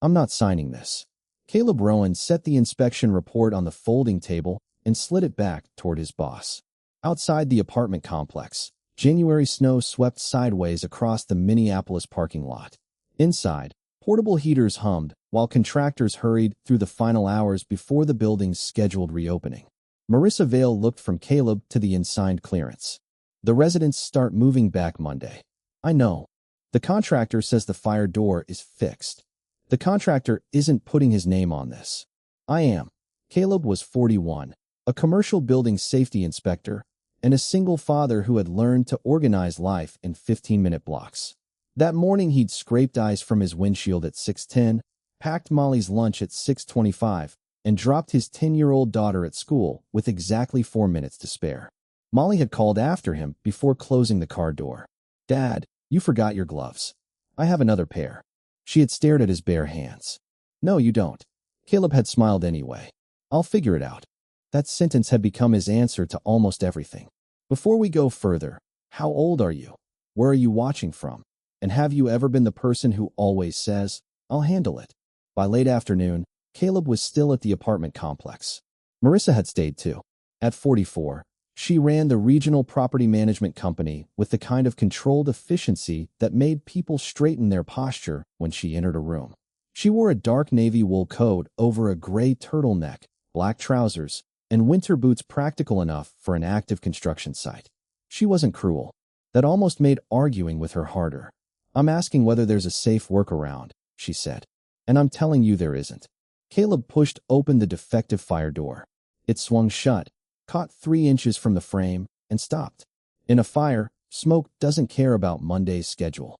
I'm not signing this. Caleb Rowan set the inspection report on the folding table and slid it back toward his boss. Outside the apartment complex, January snow swept sideways across the Minneapolis parking lot. Inside, portable heaters hummed while contractors hurried through the final hours before the building's scheduled reopening. Marissa Vale looked from Caleb to the unsigned clearance. The residents start moving back Monday. I know. The contractor says the fire door is fixed. The contractor isn't putting his name on this. I am. Caleb was 41, a commercial building safety inspector, and a single father who had learned to organize life in 15-minute blocks. That morning he'd scraped ice from his windshield at 6:10, packed Molly's lunch at 6:25, and dropped his 10-year-old daughter at school with exactly 4 minutes to spare. Molly had called after him before closing the car door. Dad, you forgot your gloves. I have another pair. She had stared at his bare hands. No, you don't. Caleb had smiled anyway. I'll figure it out. That sentence had become his answer to almost everything. Before we go further, how old are you? Where are you watching from? And have you ever been the person who always says, I'll handle it? By late afternoon, Caleb was still at the apartment complex. Marissa had stayed too. At 44, she ran the regional property management company with the kind of controlled efficiency that made people straighten their posture when she entered a room. She wore a dark navy wool coat over a gray turtleneck, black trousers, and winter boots practical enough for an active construction site. She wasn't cruel. That almost made arguing with her harder. I'm asking whether there's a safe workaround, she said. And I'm telling you there isn't. Caleb pushed open the defective fire door. It swung shut, caught 3 inches from the frame, and stopped. In a fire, smoke doesn't care about Monday's schedule.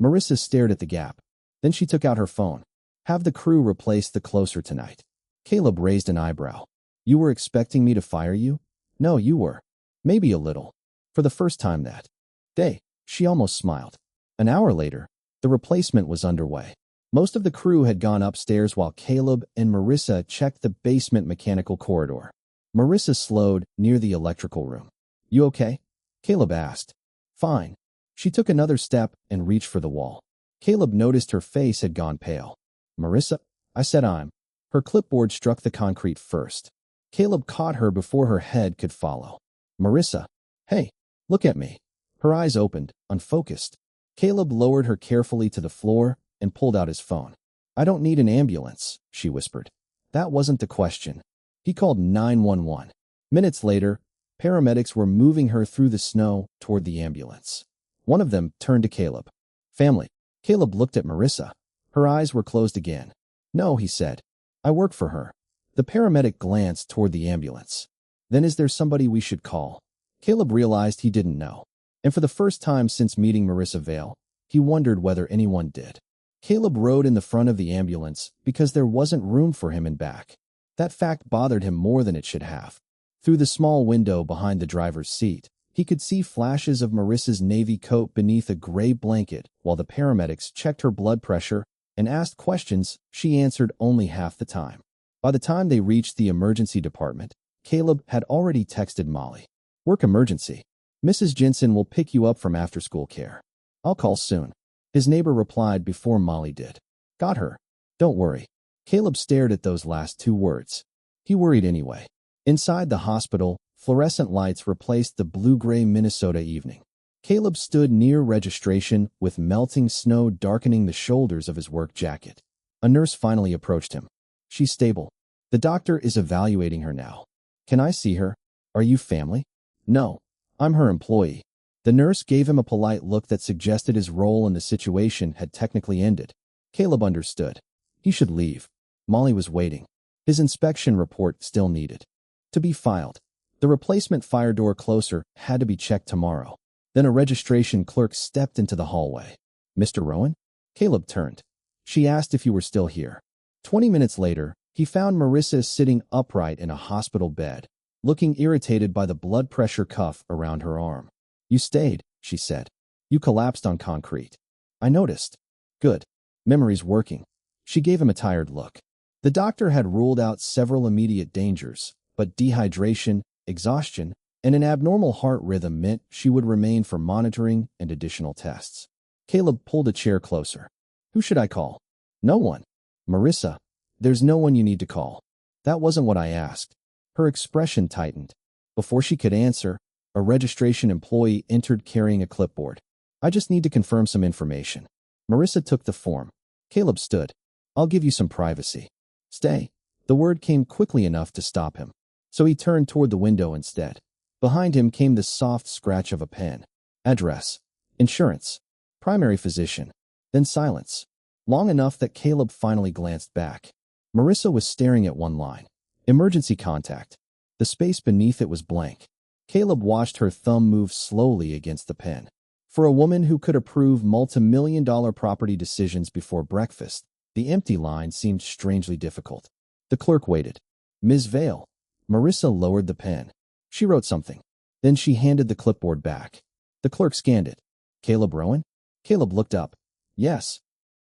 Marissa stared at the gap. Then she took out her phone. Have the crew replace the closer tonight. Caleb raised an eyebrow. You were expecting me to fire you? No, you were. Maybe a little. For the first time that day, she almost smiled. An hour later, the replacement was underway. Most of the crew had gone upstairs while Caleb and Marissa checked the basement mechanical corridor. Marissa slowed near the electrical room. You okay? Caleb asked. Fine. She took another step and reached for the wall. Caleb noticed her face had gone pale. Marissa, I said I'm. Her clipboard struck the concrete first. Caleb caught her before her head could follow. Marissa, hey, look at me. Her eyes opened, unfocused. Caleb lowered her carefully to the floor and pulled out his phone. I don't need an ambulance, she whispered. That wasn't the question. He called 911. Minutes later, paramedics were moving her through the snow toward the ambulance. One of them turned to Caleb. Family. Caleb looked at Marissa. Her eyes were closed again. No, he said. I work for her. The paramedic glanced toward the ambulance. Then is there somebody we should call? Caleb realized he didn't know. And for the first time since meeting Marissa Vale, he wondered whether anyone did. Caleb rode in the front of the ambulance because there wasn't room for him in back. That fact bothered him more than it should have. Through the small window behind the driver's seat, he could see flashes of Marissa's navy coat beneath a gray blanket while the paramedics checked her blood pressure and asked questions she answered only half the time. By the time they reached the emergency department, Caleb had already texted Molly. Work emergency. Mrs. Jensen will pick you up from after-school care. I'll call soon. His neighbor replied before Molly did. Got her. Don't worry. Caleb stared at those last 2 words. He worried anyway. Inside the hospital, fluorescent lights replaced the blue-gray Minnesota evening. Caleb stood near registration with melting snow darkening the shoulders of his work jacket. A nurse finally approached him. She's stable. The doctor is evaluating her now. Can I see her? Are you family? No. I'm her employee. The nurse gave him a polite look that suggested his role in the situation had technically ended. Caleb understood. He should leave. Molly was waiting. His inspection report still needed to be filed. The replacement fire door closer had to be checked tomorrow. Then a registration clerk stepped into the hallway. Mr. Rowan? Caleb turned. She asked if you were still here. 20 minutes later, he found Marissa sitting upright in a hospital bed, looking irritated by the blood pressure cuff around her arm. You stayed, she said. You collapsed on concrete. I noticed. Good. Memory's working. She gave him a tired look. The doctor had ruled out several immediate dangers, but dehydration, exhaustion, and an abnormal heart rhythm meant she would remain for monitoring and additional tests. Caleb pulled a chair closer. Who should I call? No one. Marissa, there's no one you need to call. That wasn't what I asked. Her expression tightened. Before she could answer, a registration employee entered carrying a clipboard. I just need to confirm some information. Marissa took the form. Caleb stood. I'll give you some privacy. Stay. The word came quickly enough to stop him. So he turned toward the window instead. Behind him came the soft scratch of a pen. Address. Insurance. Primary physician. Then silence. Long enough that Caleb finally glanced back. Marissa was staring at one line. Emergency contact. The space beneath it was blank. Caleb watched her thumb move slowly against the pen. For a woman who could approve multi-million-dollar property decisions before breakfast, the empty line seemed strangely difficult. The clerk waited. Ms. Vale. Marissa lowered the pen. She wrote something. Then she handed the clipboard back. The clerk scanned it. Caleb Rowan? Caleb looked up. Yes.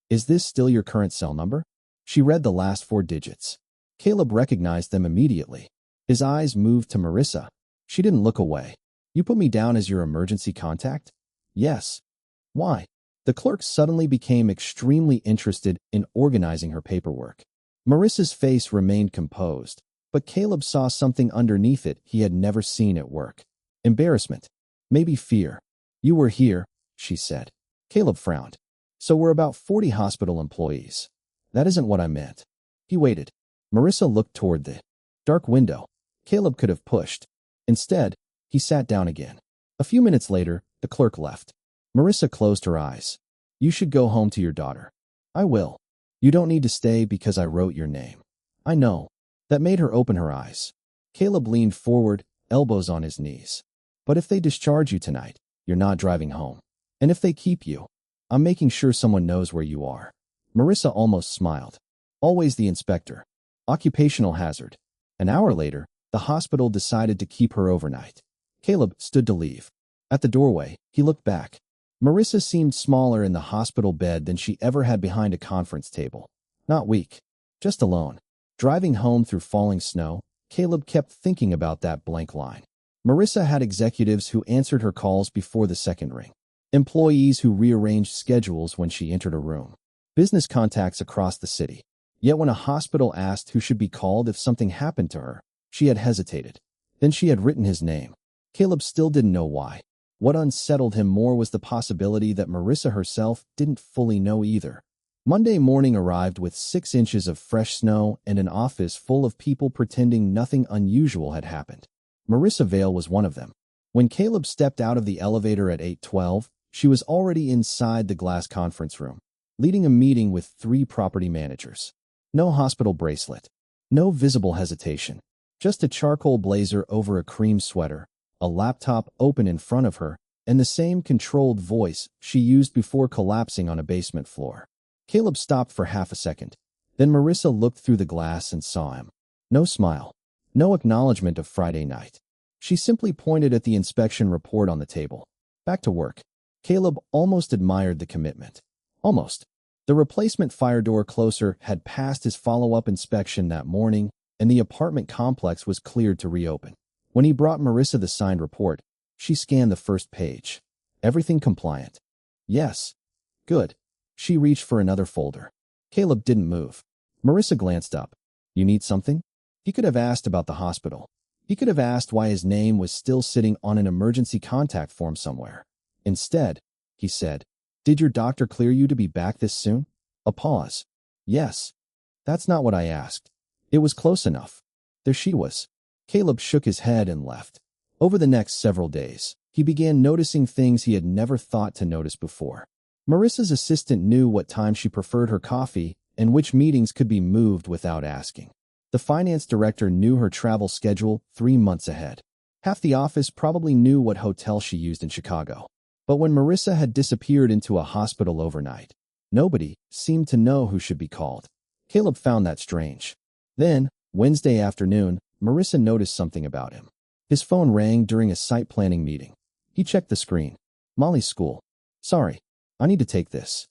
Is this still your current cell number? She read the last 4 digits. Caleb recognized them immediately. His eyes moved to Marissa. She didn't look away. You put me down as your emergency contact? Yes. Why? The clerk suddenly became extremely interested in organizing her paperwork. Marissa's face remained composed, but Caleb saw something underneath it he had never seen at work. Embarrassment. Maybe fear. You were here, she said. Caleb frowned. So we're about 40 hospital employees. That isn't what I meant. He waited. Marissa looked toward the dark window. Caleb could have pushed. Instead, he sat down again. A few minutes later, the clerk left. Marissa closed her eyes. You should go home to your daughter. I will. You don't need to stay because I wrote your name. I know. That made her open her eyes. Caleb leaned forward, elbows on his knees. But if they discharge you tonight, you're not driving home. And if they keep you, I'm making sure someone knows where you are. Marissa almost smiled. Always the inspector. Occupational hazard. An hour later, the hospital decided to keep her overnight. Caleb stood to leave. At the doorway, he looked back. Marissa seemed smaller in the hospital bed than she ever had behind a conference table. Not weak. Just alone. Driving home through falling snow, Caleb kept thinking about that blank line. Marissa had executives who answered her calls before the second ring. Employees who rearranged schedules when she entered a room. Business contacts across the city. Yet when a hospital asked who should be called if something happened to her, she had hesitated. Then she had written his name. Caleb still didn't know why. What unsettled him more was the possibility that Marissa herself didn't fully know either. Monday morning arrived with 6 inches of fresh snow and an office full of people pretending nothing unusual had happened. Marissa Vale was one of them. When Caleb stepped out of the elevator at 8:12, she was already inside the glass conference room, leading a meeting with 3 property managers. No hospital bracelet. No visible hesitation. Just a charcoal blazer over a cream sweater, a laptop open in front of her, and the same controlled voice she used before collapsing on a basement floor. Caleb stopped for half a second. Then Marissa looked through the glass and saw him. No smile. No acknowledgement of Friday night. She simply pointed at the inspection report on the table. Back to work. Caleb almost admired the commitment. Almost. The replacement fire door closer had passed his follow-up inspection that morning, and the apartment complex was cleared to reopen. When he brought Marissa the signed report, she scanned the first page. Everything compliant. Yes. Good. She reached for another folder. Caleb didn't move. Marissa glanced up. You need something? He could have asked about the hospital. He could have asked why his name was still sitting on an emergency contact form somewhere. Instead, he said, Did your doctor clear you to be back this soon? A pause. Yes. That's not what I asked. It was close enough. There she was. Caleb shook his head and left. Over the next several days, he began noticing things he had never thought to notice before. Marissa's assistant knew what time she preferred her coffee and which meetings could be moved without asking. The finance director knew her travel schedule 3 months ahead. Half the office probably knew what hotel she used in Chicago. But when Marissa had disappeared into a hospital overnight, nobody seemed to know who should be called. Caleb found that strange. Then, Wednesday afternoon, Marissa noticed something about him. His phone rang during a site planning meeting. He checked the screen. Molly's school. Sorry, I need to take this.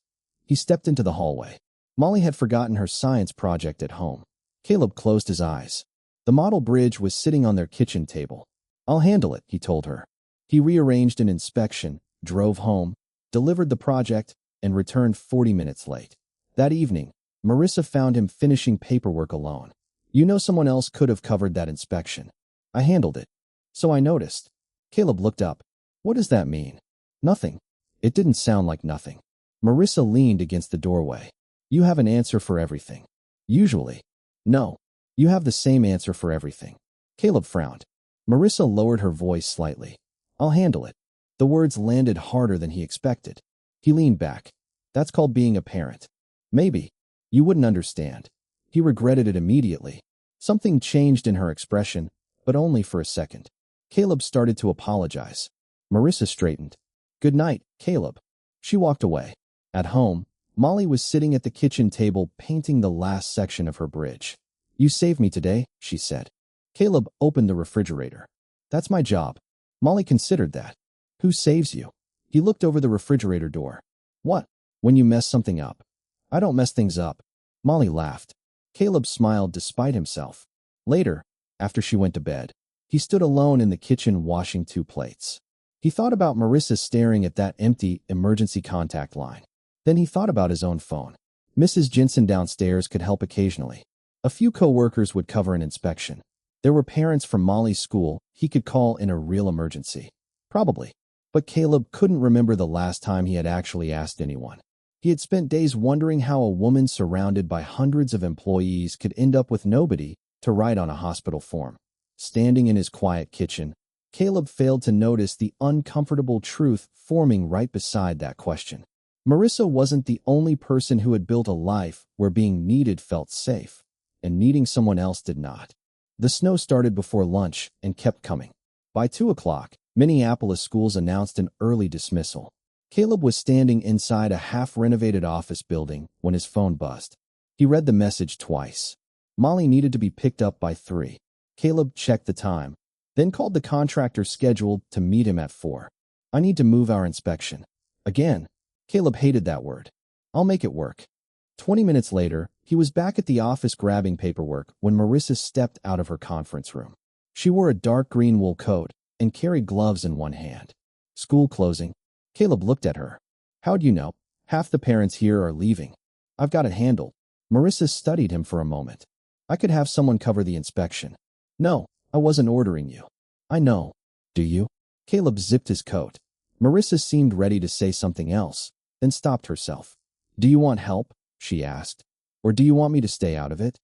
He stepped into the hallway. Molly had forgotten her science project at home. Caleb closed his eyes. The model bridge was sitting on their kitchen table. I'll handle it, he told her. He rearranged an inspection, drove home, delivered the project, and returned 40 minutes late. That evening, Marissa found him finishing paperwork alone. You know someone else could have covered that inspection. I handled it. So I noticed. Caleb looked up. What does that mean? Nothing. It didn't sound like nothing. Marissa leaned against the doorway. You have an answer for everything. Usually. No. You have the same answer for everything. Caleb frowned. Marissa lowered her voice slightly. I'll handle it. The words landed harder than he expected. He leaned back. That's called being a parent. Maybe. You wouldn't understand. He regretted it immediately. Something changed in her expression, but only for a second. Caleb started to apologize. Marissa straightened. Good night, Caleb. She walked away. At home, Molly was sitting at the kitchen table painting the last section of her bridge. You saved me today, she said. Caleb opened the refrigerator. That's my job. Molly considered that. Who saves you? He looked over the refrigerator door. What? When you mess something up. I don't mess things up. Molly laughed. Caleb smiled despite himself. Later, after she went to bed, he stood alone in the kitchen washing 2 plates. He thought about Marissa staring at that empty emergency contact line. Then he thought about his own phone. Mrs. Jensen downstairs could help occasionally. A few co-workers would cover an inspection. There were parents from Molly's school he could call in a real emergency. Probably. But Caleb couldn't remember the last time he had actually asked anyone. He had spent days wondering how a woman surrounded by hundreds of employees could end up with nobody to write on a hospital form. Standing in his quiet kitchen, Caleb failed to notice the uncomfortable truth forming right beside that question. Marissa wasn't the only person who had built a life where being needed felt safe, and needing someone else did not. The snow started before lunch and kept coming. By 2 o'clock, Minneapolis schools announced an early dismissal. Caleb was standing inside a half-renovated office building when his phone buzzed. He read the message twice. Molly needed to be picked up by 3. Caleb checked the time, then called the contractor scheduled to meet him at 4. I need to move our inspection. Again. Caleb hated that word. I'll make it work. 20 minutes later, he was back at the office grabbing paperwork when Marissa stepped out of her conference room. She wore a dark green wool coat and carried gloves in one hand. School closing. Caleb looked at her. How'd you know? Half the parents here are leaving. I've got it handled. Marissa studied him for a moment. I could have someone cover the inspection. No, I wasn't ordering you. I know. Do you? Caleb zipped his coat. Marissa seemed ready to say something else, then stopped herself. Do you want help? She asked. Or do you want me to stay out of it?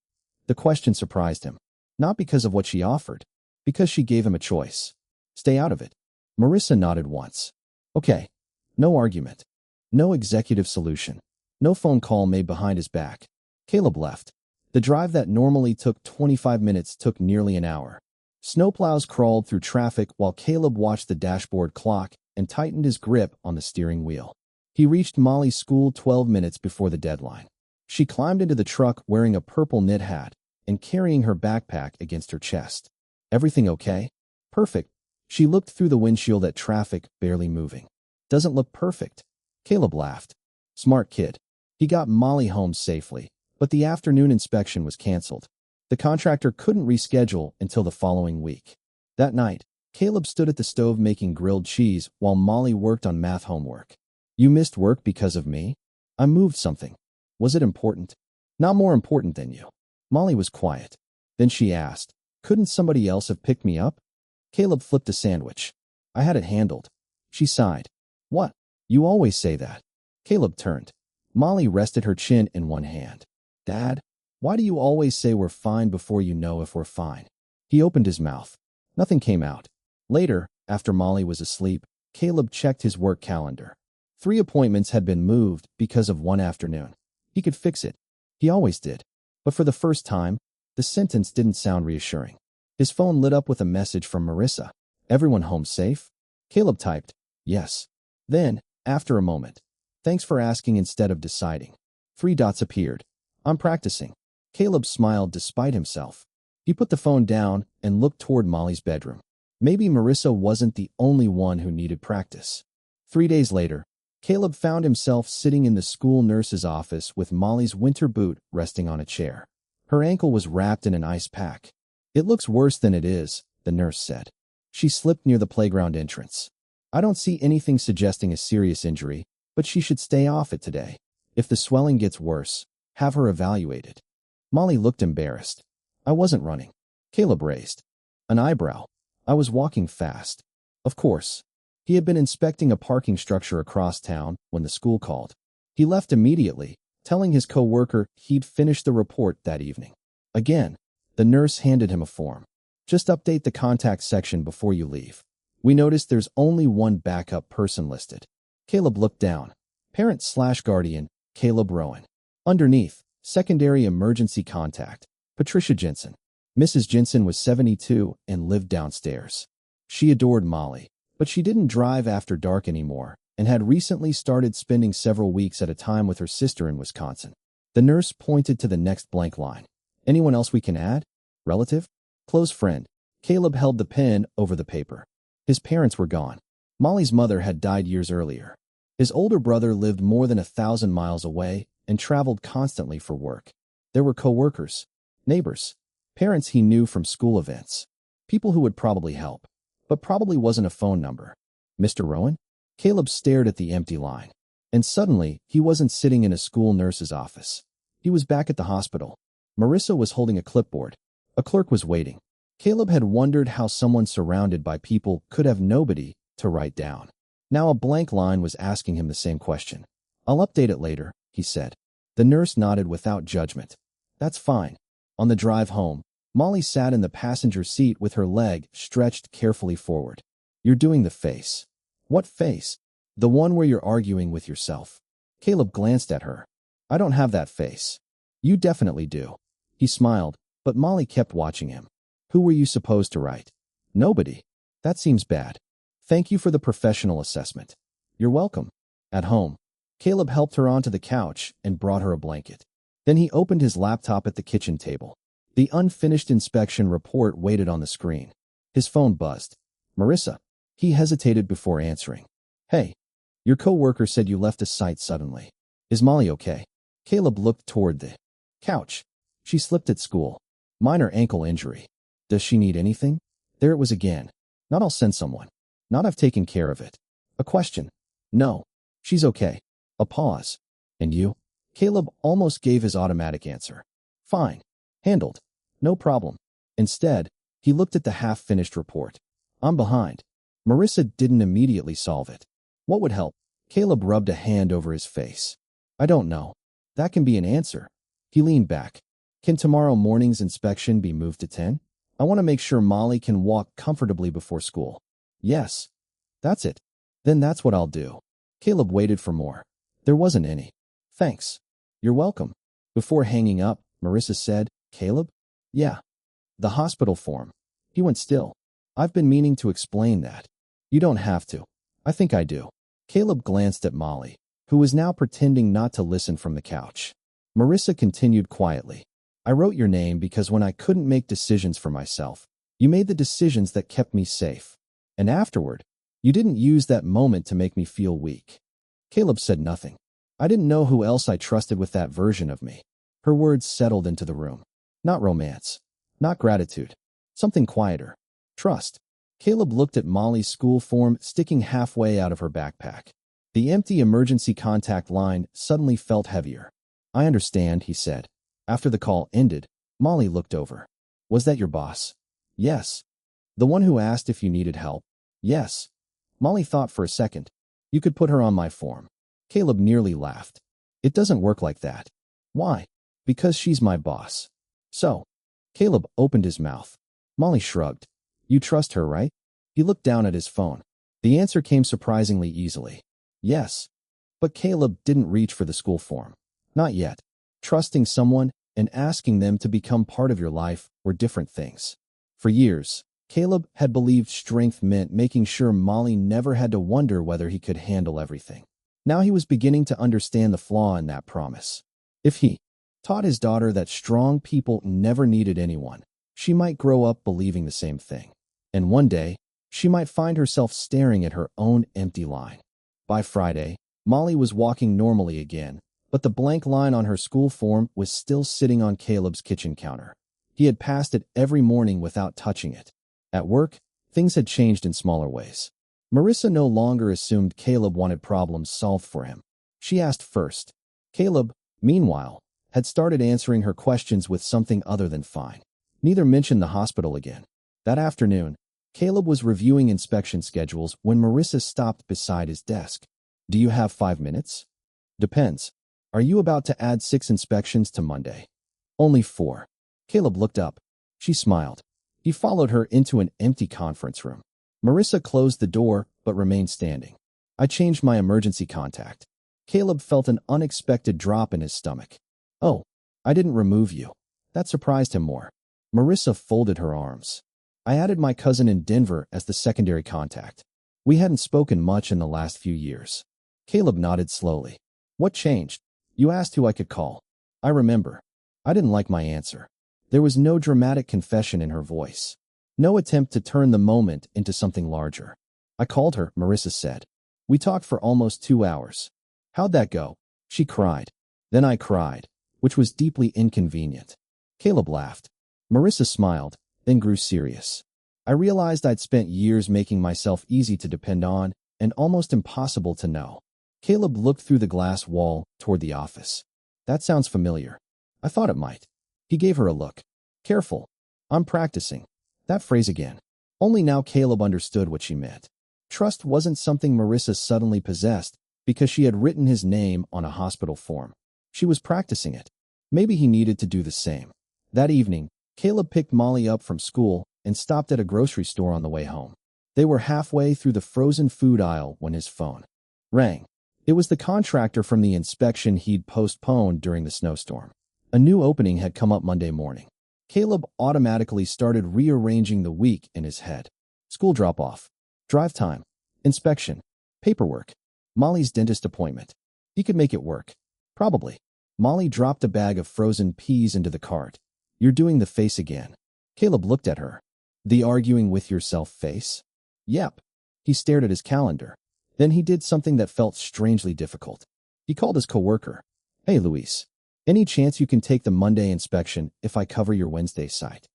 The question surprised him. Not because of what she offered, because she gave him a choice. Stay out of it. Marissa nodded once. Okay. No argument. No executive solution. No phone call made behind his back. Caleb left. The drive that normally took 25 minutes took nearly an hour. Snowplows crawled through traffic while Caleb watched the dashboard clock and tightened his grip on the steering wheel. He reached Molly's school 12 minutes before the deadline. She climbed into the truck wearing a purple knit hat and carrying her backpack against her chest. Everything okay? Perfect. She looked through the windshield at traffic barely moving. Doesn't look perfect. Caleb laughed. Smart kid. He got Molly home safely, but the afternoon inspection was canceled. The contractor couldn't reschedule until the following week. That night, Caleb stood at the stove making grilled cheese while Molly worked on math homework. You missed work because of me? I moved something. Was it important? Not more important than you. Molly was quiet. Then she asked, couldn't somebody else have picked me up? Caleb flipped a sandwich. I had it handled. She sighed. What? You always say that. Caleb turned. Molly rested her chin in one hand. Dad, why do you always say we're fine before you know if we're fine? He opened his mouth. Nothing came out. Later, after Molly was asleep, Caleb checked his work calendar. 3 appointments had been moved because of one afternoon. He could fix it. He always did. But for the first time, the sentence didn't sound reassuring. His phone lit up with a message from Marissa. Everyone home safe? Caleb typed, yes. Then, after a moment, thanks for asking instead of deciding. 3 dots appeared. I'm practicing. Caleb smiled despite himself. He put the phone down and looked toward Molly's bedroom. Maybe Marissa wasn't the only one who needed practice. 3 days later, Caleb found himself sitting in the school nurse's office with Molly's winter boot resting on a chair. Her ankle was wrapped in an ice pack. It looks worse than it is, the nurse said. She slipped near the playground entrance. I don't see anything suggesting a serious injury, but she should stay off it today. If the swelling gets worse, have her evaluated. Molly looked embarrassed. I wasn't running. Caleb raised an eyebrow. I was walking fast. Of course. He had been inspecting a parking structure across town when the school called. He left immediately, telling his co-worker he'd finished the report that evening. Again, the nurse handed him a form. Just update the contact section before you leave. We noticed there's only one backup person listed. Caleb looked down. Parent/guardian, Caleb Rowan. Underneath, secondary emergency contact, Patricia Jensen. Mrs. Jensen was 72 and lived downstairs. She adored Molly, but she didn't drive after dark anymore and had recently started spending several weeks at a time with her sister in Wisconsin. The nurse pointed to the next blank line. Anyone else we can add? Relative? Close friend. Caleb held the pen over the paper. His parents were gone. Molly's mother had died years earlier. His older brother lived more than 1,000 miles away and traveled constantly for work. There were co-workers, neighbors, parents he knew from school events, people who would probably help, but probably wasn't a phone number. Mr. Rowan? Caleb stared at the empty line. And suddenly, he wasn't sitting in a school nurse's office. He was back at the hospital. Marissa was holding a clipboard. A clerk was waiting. Caleb had wondered how someone surrounded by people could have nobody to write down. Now a blank line was asking him the same question. I'll update it later, he said. The nurse nodded without judgment. That's fine. On the drive home, Molly sat in the passenger seat with her leg stretched carefully forward. You're doing the face. What face? The one where you're arguing with yourself. Caleb glanced at her. I don't have that face. You definitely do. He smiled, but Molly kept watching him. Who were you supposed to write? Nobody. That seems bad. Thank you for the professional assessment. You're welcome. At home, Caleb helped her onto the couch and brought her a blanket. Then he opened his laptop at the kitchen table. The unfinished inspection report waited on the screen. His phone buzzed. Marissa. He hesitated before answering. Hey, your co-worker said you left the site suddenly. Is Molly okay? Caleb looked toward the couch. She slipped at school. Minor ankle injury. Does she need anything? There it was again. Not I'll send someone. Not I've taken care of it. A question. No. She's okay. A pause. And you? Caleb almost gave his automatic answer. Fine. Handled. No problem. Instead, he looked at the half-finished report. I'm behind. Marissa didn't immediately solve it. What would help? Caleb rubbed a hand over his face. I don't know. That can be an answer. He leaned back. Can tomorrow morning's inspection be moved to 10? I want to make sure Molly can walk comfortably before school. Yes. That's it. Then that's what I'll do. Caleb waited for more. There wasn't any. Thanks. You're welcome. Before hanging up, Marissa said, Caleb? Yeah. The hospital form. He went still. I've been meaning to explain that. You don't have to. I think I do. Caleb glanced at Molly, who was now pretending not to listen from the couch. Marissa continued quietly. I wrote your name because when I couldn't make decisions for myself, you made the decisions that kept me safe. And afterward, you didn't use that moment to make me feel weak. Caleb said nothing. I didn't know who else I trusted with that version of me. Her words settled into the room. Not romance. Not gratitude. Something quieter. Trust. Caleb looked at Molly's school form sticking halfway out of her backpack. The empty emergency contact line suddenly felt heavier. I understand, he said. After the call ended, Molly looked over. Was that your boss? Yes. The one who asked if you needed help? Yes. Molly thought for a second. You could put her on my form. Caleb nearly laughed. It doesn't work like that. Why? Because she's my boss. So. Caleb opened his mouth. Molly shrugged. You trust her, right? He looked down at his phone. The answer came surprisingly easily. Yes. But Caleb didn't reach for the school form. Not yet. Trusting someone and asking them to become part of your life were different things. For years, Caleb had believed strength meant making sure Molly never had to wonder whether he could handle everything. Now he was beginning to understand the flaw in that promise. If he taught his daughter that strong people never needed anyone, she might grow up believing the same thing. And one day, she might find herself staring at her own empty line. By Friday, Molly was walking normally again, but the blank line on her school form was still sitting on Caleb's kitchen counter. He had passed it every morning without touching it. At work, things had changed in smaller ways. Marissa no longer assumed Caleb wanted problems solved for him. She asked first. Caleb, meanwhile, had started answering her questions with something other than fine. Neither mentioned the hospital again. That afternoon, Caleb was reviewing inspection schedules when Marissa stopped beside his desk. Do you have 5 minutes? Depends. Are you about to add 6 inspections to Monday? Only 4. Caleb looked up. She smiled. He followed her into an empty conference room. Marissa closed the door but remained standing. I changed my emergency contact. Caleb felt an unexpected drop in his stomach. Oh, I didn't remove you. That surprised him more. Marissa folded her arms. I added my cousin in Denver as the secondary contact. We hadn't spoken much in the last few years. Caleb nodded slowly. What changed? You asked who I could call. I remember. I didn't like my answer. There was no dramatic confession in her voice. No attempt to turn the moment into something larger. I called her, Marissa said. We talked for almost 2 hours. How'd that go? She cried. Then I cried, which was deeply inconvenient. Caleb laughed. Marissa smiled, then grew serious. I realized I'd spent years making myself easy to depend on and almost impossible to know. Caleb looked through the glass wall toward the office. That sounds familiar. I thought it might. He gave her a look. Careful. I'm practicing. That phrase again. Only now Caleb understood what she meant. Trust wasn't something Marissa suddenly possessed because she had written his name on a hospital form. She was practicing it. Maybe he needed to do the same. That evening, Caleb picked Molly up from school and stopped at a grocery store on the way home. They were halfway through the frozen food aisle when his phone rang. It was the contractor from the inspection he'd postponed during the snowstorm. A new opening had come up Monday morning. Caleb automatically started rearranging the week in his head. School drop-off, drive time, inspection, paperwork, Molly's dentist appointment. He could make it work. Probably. Molly dropped a bag of frozen peas into the cart. You're doing the face again. Caleb looked at her. The arguing with yourself face? Yep. He stared at his calendar. Then he did something that felt strangely difficult. He called his coworker. Hey, Luis. Any chance you can take the Monday inspection if I cover your Wednesday site?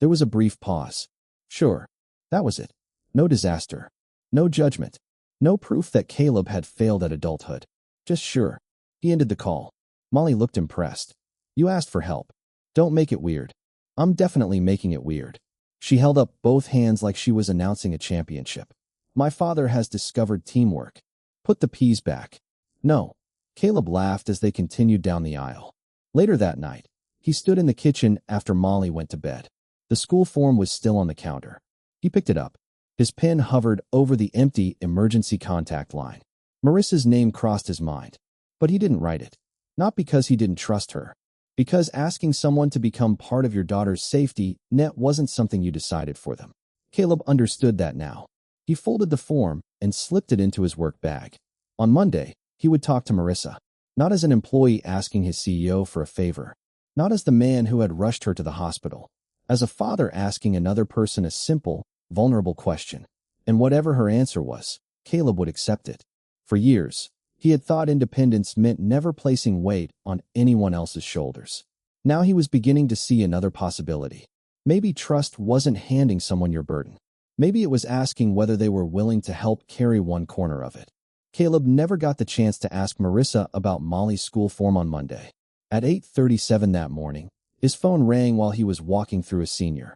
There was a brief pause. Sure. That was it. No disaster. No judgment. No proof that Caleb had failed at adulthood. Just sure. He ended the call. Molly looked impressed. You asked for help. Don't make it weird. I'm definitely making it weird. She held up both hands like she was announcing a championship. My father has discovered teamwork. Put the peas back. No. Caleb laughed as they continued down the aisle. Later that night, he stood in the kitchen after Molly went to bed. The school form was still on the counter. He picked it up. His pen hovered over the empty emergency contact line. Marissa's name crossed his mind, but he didn't write it. Not because he didn't trust her. Because asking someone to become part of your daughter's safety net wasn't something you decided for them. Caleb understood that now. He folded the form and slipped it into his work bag. On Monday, he would talk to Marissa, not as an employee asking his CEO for a favor, not as the man who had rushed her to the hospital, as a father asking another person a simple, vulnerable question. And whatever her answer was, Caleb would accept it. For years, he had thought independence meant never placing weight on anyone else's shoulders. Now he was beginning to see another possibility. Maybe trust wasn't handing someone your burden. Maybe it was asking whether they were willing to help carry one corner of it. Caleb never got the chance to ask Marissa about Molly's school form on Monday. At 8:37 that morning, his phone rang while he was walking through a senior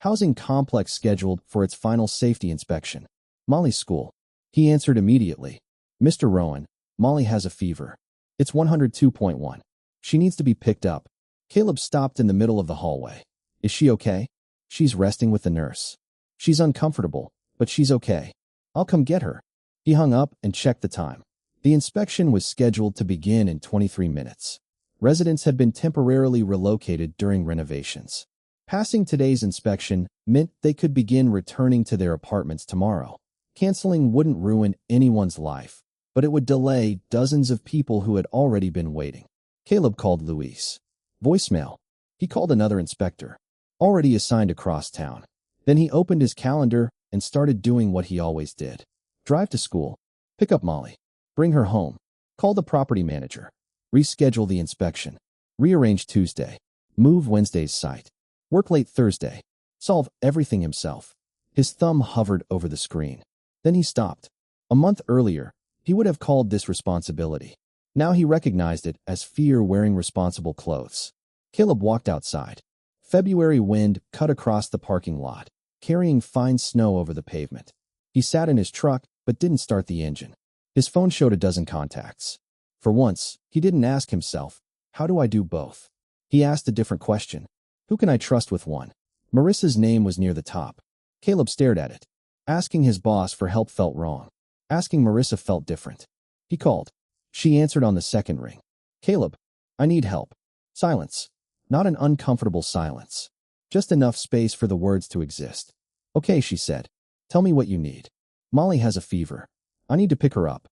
housing complex scheduled for its final safety inspection. Molly's school. He answered immediately. Mr. Rowan, Molly has a fever. It's 102.1. She needs to be picked up. Caleb stopped in the middle of the hallway. Is she okay? She's resting with the nurse. She's uncomfortable, but she's okay. I'll come get her. He hung up and checked the time. The inspection was scheduled to begin in 23 minutes. Residents had been temporarily relocated during renovations. Passing today's inspection meant they could begin returning to their apartments tomorrow. Canceling wouldn't ruin anyone's life, but it would delay dozens of people who had already been waiting. Caleb called Luis. Voicemail. He called another inspector, already assigned across town. Then he opened his calendar and started doing what he always did. Drive to school. Pick up Molly. Bring her home. Call the property manager. Reschedule the inspection. Rearrange Tuesday. Move Wednesday's site. Work late Thursday. Solve everything himself. His thumb hovered over the screen. Then he stopped. A month earlier, he would have called this responsibility. Now he recognized it as fear wearing responsible clothes. Caleb walked outside. February wind cut across the parking lot, carrying fine snow over the pavement. He sat in his truck, but didn't start the engine. His phone showed a dozen contacts. For once, he didn't ask himself, how do I do both? He asked a different question. Who can I trust with one? Marissa's name was near the top. Caleb stared at it. Asking his boss for help felt wrong. Asking Marissa felt different. He called. She answered on the second ring. Caleb, I need help. Silence. Not an uncomfortable silence. Just enough space for the words to exist. Okay, she said. Tell me what you need. Molly has a fever. I need to pick her up.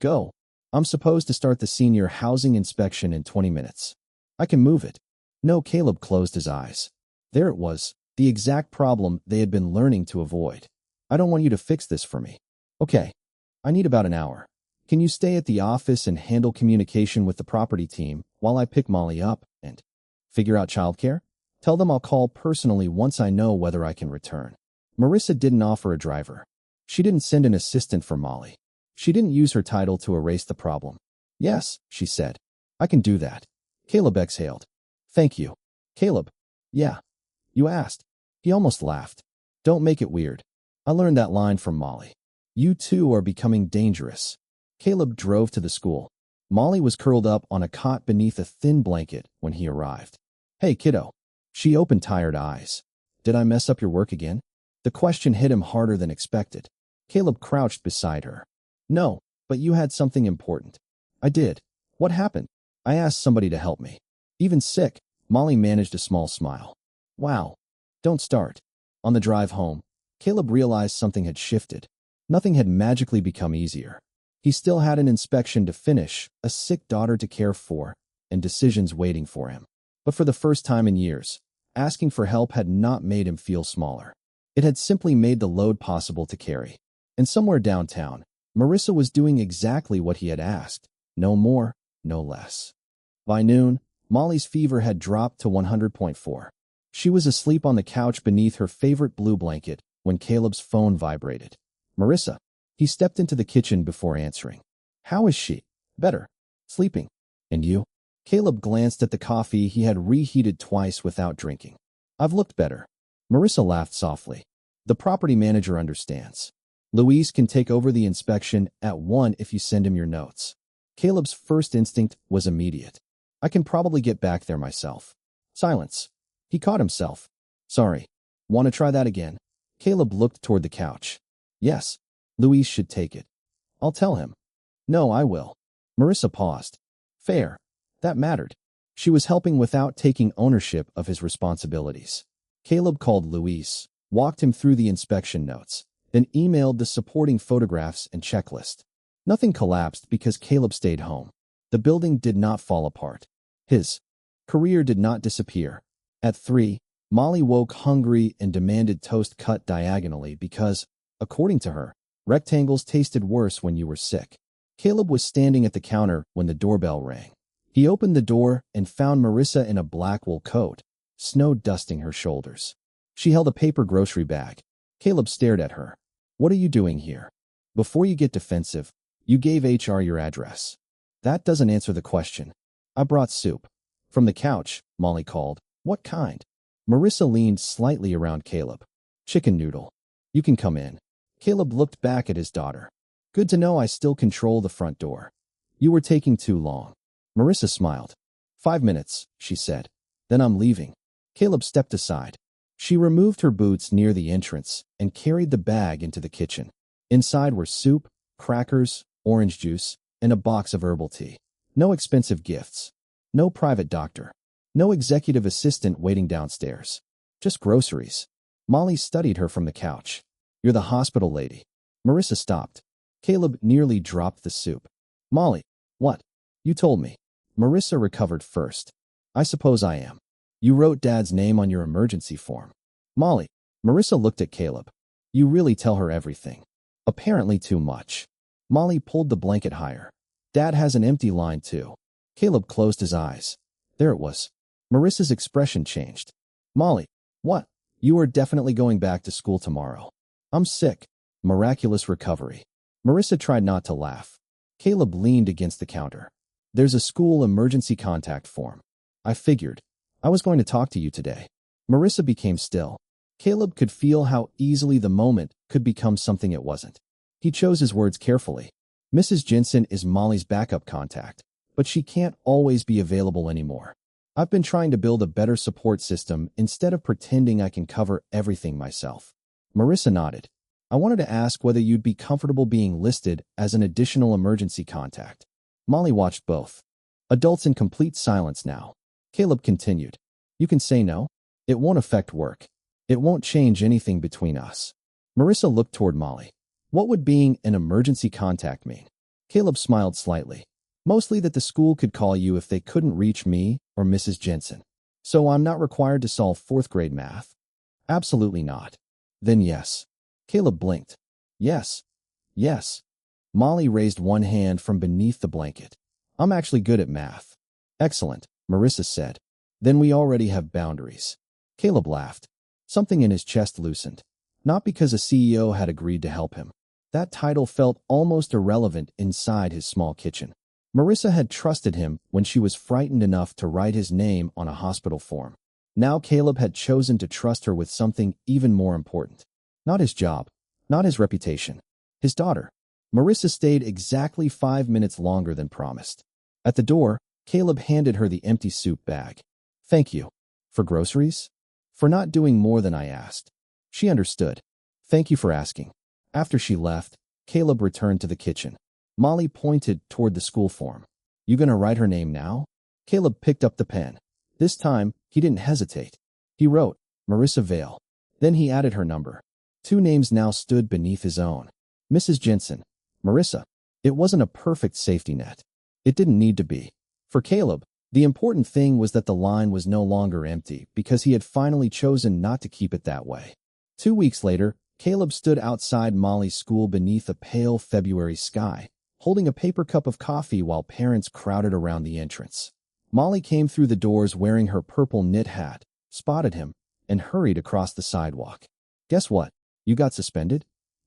Go. I'm supposed to start the senior housing inspection in 20 minutes. I can move it. No, Caleb closed his eyes. There it was, the exact problem they had been learning to avoid. I don't want you to fix this for me. Okay. I need about an hour. Can you stay at the office and handle communication with the property team while I pick Molly up and figure out childcare? Tell them I'll call personally once I know whether I can return. Marissa didn't offer a driver. She didn't send an assistant for Molly. She didn't use her title to erase the problem. Yes, she said. I can do that. Caleb exhaled. Thank you. Caleb. Yeah. You asked. He almost laughed. Don't make it weird. I learned that line from Molly. You two are becoming dangerous. Caleb drove to the school. Molly was curled up on a cot beneath a thin blanket when he arrived. Hey, kiddo. She opened tired eyes. Did I mess up your work again? The question hit him harder than expected. Caleb crouched beside her. No, but you had something important. I did. What happened? I asked somebody to help me. Even sick, Molly managed a small smile. Wow. Don't start. On the drive home, Caleb realized something had shifted. Nothing had magically become easier. He still had an inspection to finish, a sick daughter to care for, and decisions waiting for him. But for the first time in years, asking for help had not made him feel smaller. It had simply made the load possible to carry. And somewhere downtown, Marissa was doing exactly what he had asked. No more, no less. By noon, Molly's fever had dropped to 100.4. She was asleep on the couch beneath her favorite blue blanket when Caleb's phone vibrated. Marissa. He stepped into the kitchen before answering. How is she? Better. Sleeping. And you? Caleb glanced at the coffee he had reheated twice without drinking. I've looked better. Marissa laughed softly. The property manager understands. Luis can take over the inspection at 1 if you send him your notes. Caleb's first instinct was immediate. I can probably get back there myself. Silence. He caught himself. Sorry. Want to try that again? Caleb looked toward the couch. Yes. Luis should take it. I'll tell him. No, I will. Marissa paused. Fair. That mattered. She was helping without taking ownership of his responsibilities. Caleb called Luis, walked him through the inspection notes, then emailed the supporting photographs and checklist. Nothing collapsed because Caleb stayed home. The building did not fall apart. His career did not disappear. At 3, Molly woke hungry and demanded toast cut diagonally because, according to her, rectangles tasted worse when you were sick. Caleb was standing at the counter when the doorbell rang. He opened the door and found Marissa in a black wool coat, snow dusting her shoulders. She held a paper grocery bag. Caleb stared at her. What are you doing here? Before you get defensive, you gave HR your address. That doesn't answer the question. I brought soup. From the couch, Molly called. What kind? Marissa leaned slightly around Caleb. Chicken noodle. You can come in. Caleb looked back at his daughter. Good to know I still control the front door. You were taking too long. Marissa smiled. 5 minutes, she said. Then I'm leaving. Caleb stepped aside. She removed her boots near the entrance and carried the bag into the kitchen. Inside were soup, crackers, orange juice, and a box of herbal tea. No expensive gifts. No private doctor. No executive assistant waiting downstairs. Just groceries. Molly studied her from the couch. You're the hospital lady. Marissa stopped. Caleb nearly dropped the soup. Molly. What? You told me. Marissa recovered first. I suppose I am. You wrote Dad's name on your emergency form. Molly. Marissa looked at Caleb. You really tell her everything. Apparently too much. Molly pulled the blanket higher. Dad has an empty line too. Caleb closed his eyes. There it was. Marissa's expression changed. Molly. What? You are definitely going back to school tomorrow. I'm sick. Miraculous recovery. Marissa tried not to laugh. Caleb leaned against the counter. There's a school emergency contact form. I figured. I was going to talk to you today. Marissa became still. Caleb could feel how easily the moment could become something it wasn't. He chose his words carefully. Mrs. Jensen is Molly's backup contact, but she can't always be available anymore. I've been trying to build a better support system instead of pretending I can cover everything myself. Marissa nodded. I wanted to ask whether you'd be comfortable being listed as an additional emergency contact. Molly watched both. Adults in complete silence now. Caleb continued. You can say no. It won't affect work. It won't change anything between us. Marissa looked toward Molly. What would being an emergency contact mean? Caleb smiled slightly. Mostly that the school could call you if they couldn't reach me or Mrs. Jensen. So I'm not required to solve fourth grade math? Absolutely not. Then yes. Caleb blinked. Yes. Yes. Molly raised one hand from beneath the blanket. I'm actually good at math. Excellent, Marissa said. Then we already have boundaries. Caleb laughed. Something in his chest loosened. Not because a CEO had agreed to help him. That title felt almost irrelevant inside his small kitchen. Marissa had trusted him when she was frightened enough to write his name on a hospital form. Now Caleb had chosen to trust her with something even more important. Not his job, not his reputation, his daughter. Marissa stayed exactly 5 minutes longer than promised. At the door, Caleb handed her the empty soup bag. Thank you. For groceries? For not doing more than I asked. She understood. Thank you for asking. After she left, Caleb returned to the kitchen. Molly pointed toward the school form. You gonna write her name now? Caleb picked up the pen. This time, he didn't hesitate. He wrote, Marissa Vale. Then he added her number. 2 names now stood beneath his own. Mrs. Jensen. Marissa. It wasn't a perfect safety net. It didn't need to be. For Caleb, the important thing was that the line was no longer empty because he had finally chosen not to keep it that way. 2 weeks later, Caleb stood outside Molly's school beneath a pale February sky, holding a paper cup of coffee while parents crowded around the entrance. Molly came through the doors wearing her purple knit hat, spotted him, and hurried across the sidewalk. Guess what? You got suspended?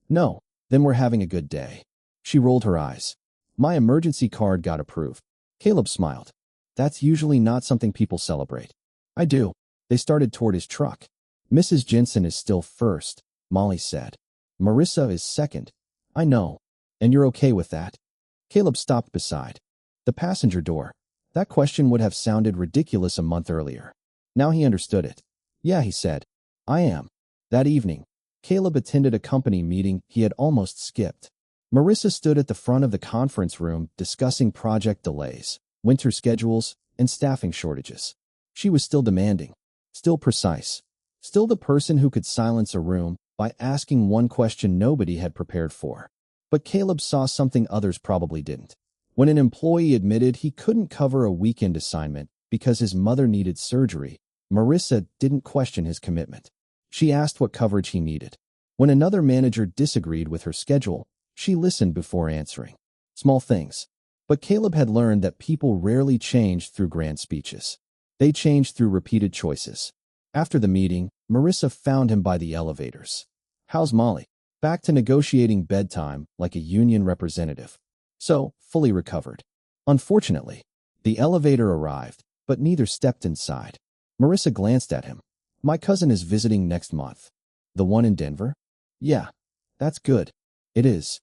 No. Then we're having a good day. She rolled her eyes. My emergency card got approved. Caleb smiled. That's usually not something people celebrate. I do. They started toward his truck. Mrs. Jensen is still first, Molly said. Marissa is second. I know. And you're okay with that? Caleb stopped beside the passenger door. That question would have sounded ridiculous a month earlier. Now he understood it. Yeah, he said. I am. That evening, Caleb attended a company meeting he had almost skipped. Marissa stood at the front of the conference room discussing project delays, winter schedules, and staffing shortages. She was still demanding, still precise, still the person who could silence a room by asking one question nobody had prepared for. But Caleb saw something others probably didn't. When an employee admitted he couldn't cover a weekend assignment because his mother needed surgery, Marissa didn't question his commitment. She asked what coverage he needed. When another manager disagreed with her schedule, she listened before answering. Small things. But Caleb had learned that people rarely changed through grand speeches. They changed through repeated choices. After the meeting, Marissa found him by the elevators. How's Molly? Back to negotiating bedtime like a union representative. So, fully recovered. Unfortunately, the elevator arrived, but neither stepped inside. Marissa glanced at him. My cousin is visiting next month. The one in Denver? Yeah, that's good. It is.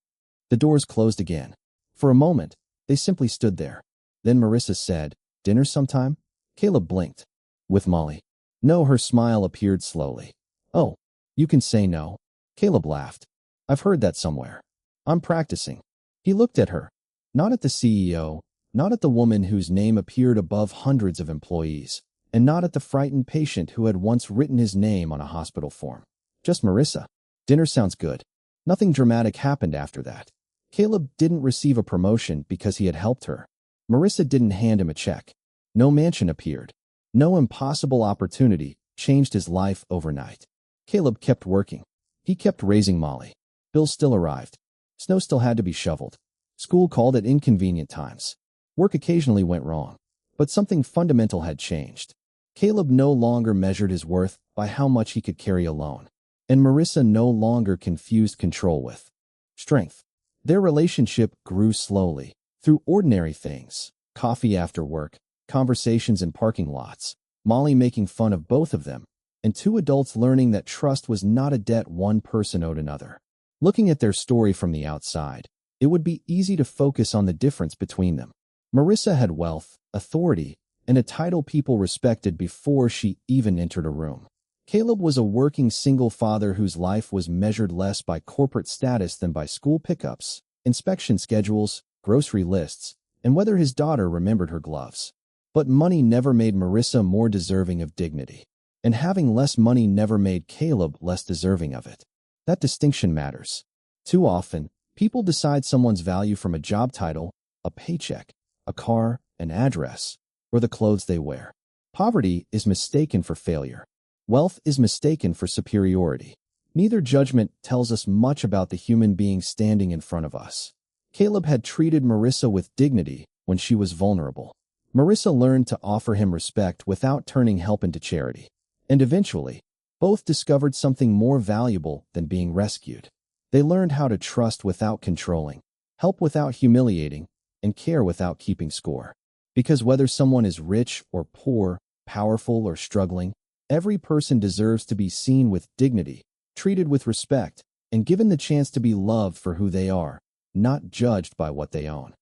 The doors closed again. For a moment, they simply stood there. Then Marissa said, Dinner sometime? Caleb blinked. With Molly. No, her smile appeared slowly. Oh, you can say no. Caleb laughed. I've heard that somewhere. I'm practicing. He looked at her. Not at the CEO, not at the woman whose name appeared above hundreds of employees, and not at the frightened patient who had once written his name on a hospital form. Just Marissa. Dinner sounds good. Nothing dramatic happened after that. Caleb didn't receive a promotion because he had helped her. Marissa didn't hand him a check. No mansion appeared. No impossible opportunity changed his life overnight. Caleb kept working. He kept raising Molly. Bills still arrived. Snow still had to be shoveled. School called at inconvenient times. Work occasionally went wrong. But something fundamental had changed. Caleb no longer measured his worth by how much he could carry alone. And Marissa no longer confused control with strength. Their relationship grew slowly, through ordinary things, coffee after work, conversations in parking lots, Molly making fun of both of them, and two adults learning that trust was not a debt one person owed another. Looking at their story from the outside, it would be easy to focus on the difference between them. Marissa had wealth, authority, and a title people respected before she even entered a room. Caleb was a working single father whose life was measured less by corporate status than by school pickups, inspection schedules, grocery lists, and whether his daughter remembered her gloves. But money never made Marissa more deserving of dignity, and having less money never made Caleb less deserving of it. That distinction matters. Too often, people decide someone's value from a job title, a paycheck, a car, an address, or the clothes they wear. Poverty is mistaken for failure. Wealth is mistaken for superiority. Neither judgment tells us much about the human being standing in front of us. Caleb had treated Marissa with dignity when she was vulnerable. Marissa learned to offer him respect without turning help into charity. And eventually, both discovered something more valuable than being rescued. They learned how to trust without controlling, help without humiliating, and care without keeping score. Because whether someone is rich or poor, powerful or struggling, every person deserves to be seen with dignity, treated with respect, and given the chance to be loved for who they are, not judged by what they own.